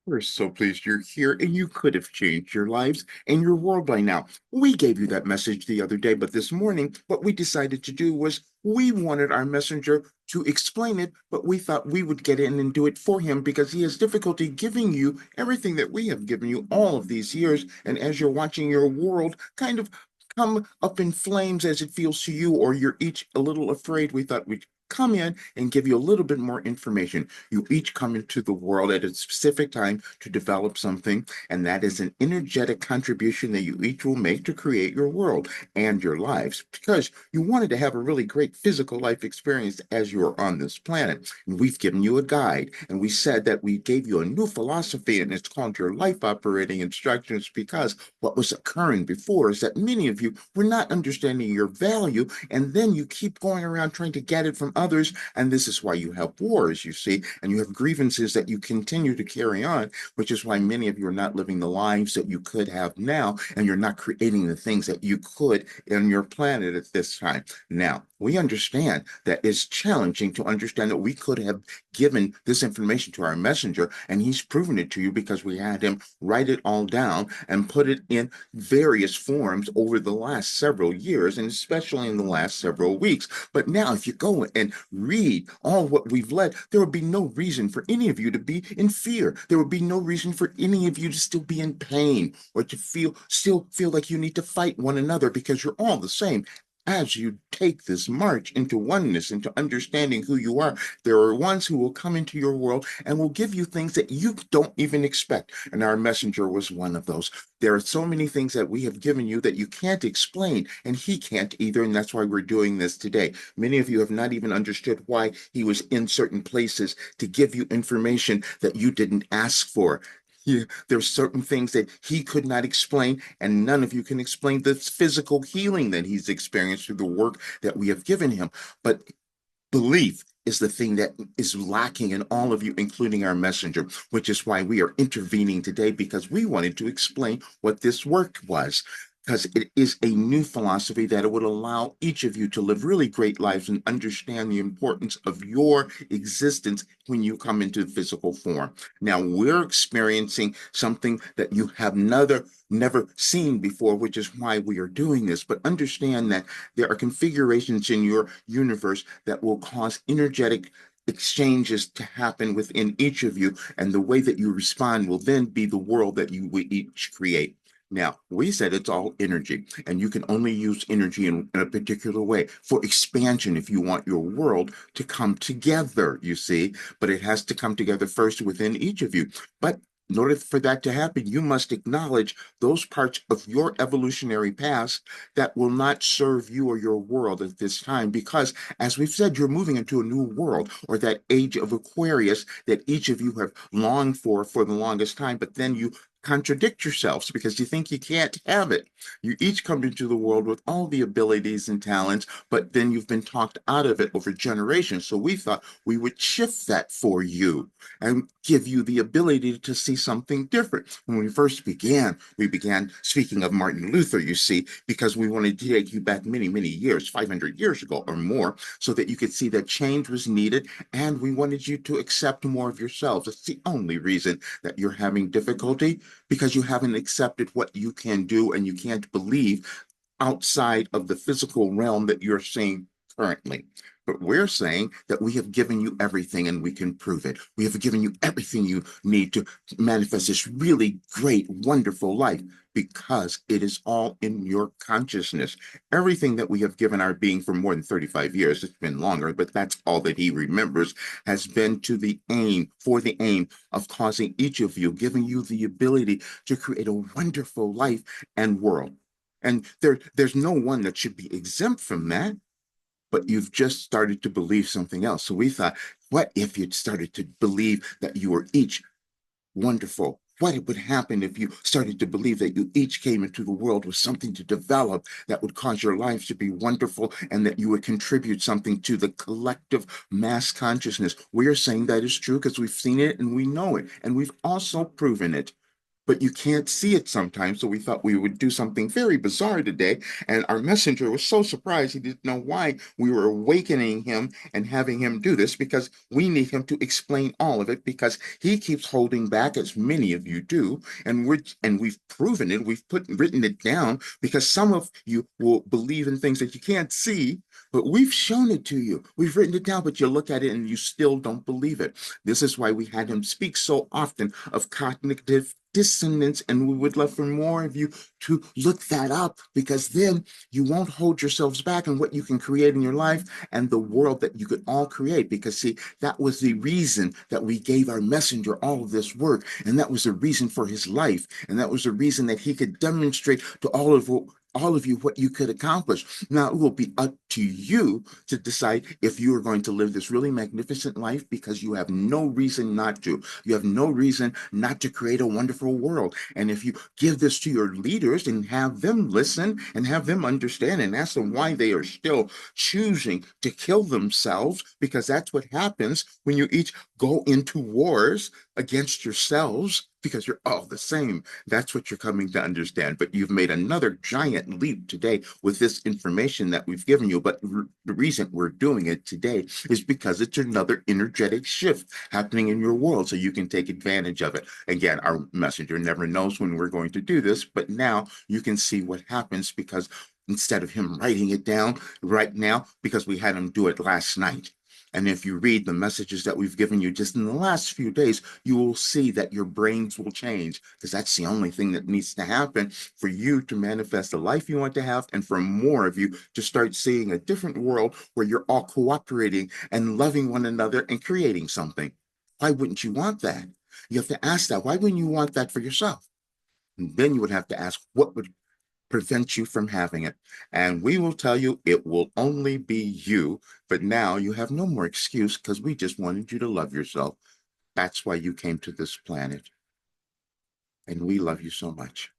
We're so pleased you're here, and you could have changed your lives and your world by now. We gave you that message the other day, but this morning, what we decided to do was we wanted our messenger to explain it, but we thought we would get in and do it for him because he has difficulty giving you everything that we have given you all of these years. And as you're watching your world kind of come up in flames as it feels to you, or you're each a little afraid, we thought we'd come in and give you a little bit more information. You each come into the world at a specific time to develop something, and that is an energetic contribution that you each will make to create your world and your lives because you wanted to have a really great physical life experience as you're on this planet. And we've given you a guide, and we said that we gave you a new philosophy, and it's called your life operating instructions because what was occurring before is that many of you were not understanding your value, and then you keep going around trying to get it from others, and this is why you have wars, you see, and you have grievances that you continue to carry on, which is why many of you are not living the lives that you could have now, and you're not creating the things that you could in your planet at this time. Now, we understand that it's challenging to understand that we could have given this information to our messenger, and he's proven it to you because we had him write it all down and put it in various forms over the last several years, and especially in the last several weeks. But now, if you go and read all what we've led, there would be no reason for any of you to be in fear. There would be no reason for any of you to still be in pain or to still feel like you need to fight one another because you're all the same. As you take this march into oneness, into understanding who you are, there are ones who will come into your world and will give you things that you don't even expect. And our messenger was one of those. There are so many things that we have given you that you can't explain, and he can't either. And that's why we're doing this today. Many of you have not even understood why he was in certain places to give you information that you didn't ask for. There's certain things that he could not explain, and none of you can explain the physical healing that he's experienced through the work that we have given him. But belief is the thing that is lacking in all of you, including our messenger, which is why we are intervening today because we wanted to explain what this work was. Because it is a new philosophy that it would allow each of you to live really great lives and understand the importance of your existence when you come into physical form. Now, we're experiencing something that you have never seen before, which is why we are doing this. But understand that there are configurations in your universe that will cause energetic exchanges to happen within each of you, and the way that you respond will then be the world that you will each create. Now, we said it's all energy, and you can only use energy in a particular way for expansion if you want your world to come together, you see, but it has to come together first within each of you. But in order for that to happen, you must acknowledge those parts of your evolutionary past that will not serve you or your world at this time. Because, as we've said, you're moving into a new world, or that age of Aquarius that each of you have longed for the longest time, but then you contradict yourselves because you think you can't have it. You each come into the world with all the abilities and talents, but then you've been talked out of it over generations. So we thought we would shift that for you and give you the ability to see something different. When we first began, we began speaking of Martin Luther, you see, because we wanted to take you back many, many years, 500 years ago or more, so that you could see that change was needed, and we wanted you to accept more of yourselves. It's the only reason that you're having difficulty, because you haven't accepted what you can do, and you can't believe outside of the physical realm that you're seeing currently. But we're saying that we have given you everything and we can prove it. We have given you everything you need to manifest this really great, wonderful life because it is all in your consciousness. Everything that we have given our being for more than 35 years, it's been longer, but that's all that he remembers, has been to the aim, for the aim of causing each of you, giving you the ability to create a wonderful life and world. And there's no one that should be exempt from that, but you've just started to believe something else. So we thought, what if you'd started to believe that you were each wonderful? What would happen if you started to believe that you each came into the world with something to develop that would cause your lives to be wonderful, and that you would contribute something to the collective mass consciousness? We're saying that is true because we've seen it and we know it, and we've also proven it. but you can't see it sometimes. So we thought we would do something very bizarre today. And our messenger was so surprised he didn't know why we were awakening him and having him do this because we need him to explain all of it because he keeps holding back, as many of you do. And we've proven it. We've written it down because some of you will believe in things that you can't see, but we've shown it to you. We've written it down, but you look at it and you still don't believe it. This is why we had him speak so often of cognitive dissonance, and we would love for more of you to look that up because then you won't hold yourselves back in what you can create in your life and the world that you could all create. Because, see, that was the reason that we gave our messenger all of this work, and that was the reason for his life, and that was the reason that he could demonstrate to all of you what you could accomplish. Now, it will be up to you to decide if you are going to live this really magnificent life because you have no reason not to. You have no reason not to create a wonderful world. And if you give this to your leaders and have them listen and have them understand and ask them why they are still choosing to kill themselves, because that's what happens when you each go into wars against yourselves because you're all the same. That's what you're coming to understand. But you've made another giant leap today with this information that we've given you. But the reason we're doing it today is because it's another energetic shift happening in your world so you can take advantage of it. Again, our messenger never knows when we're going to do this, but now you can see what happens because instead of him writing it down right now, because we had him do it last night. And if you read the messages that we've given you just in the last few days, you will see that your brains will change because that's the only thing that needs to happen for you to manifest the life you want to have and for more of you to start seeing a different world where you're all cooperating and loving one another and creating something. Why wouldn't you want that? You have to ask that. Why wouldn't you want that for yourself? And then you would have to ask, what would prevent you from having it? And we will tell you it will only be you. But now you have no more excuse because we just wanted you to love yourself. That's why you came to this planet. And we love you so much.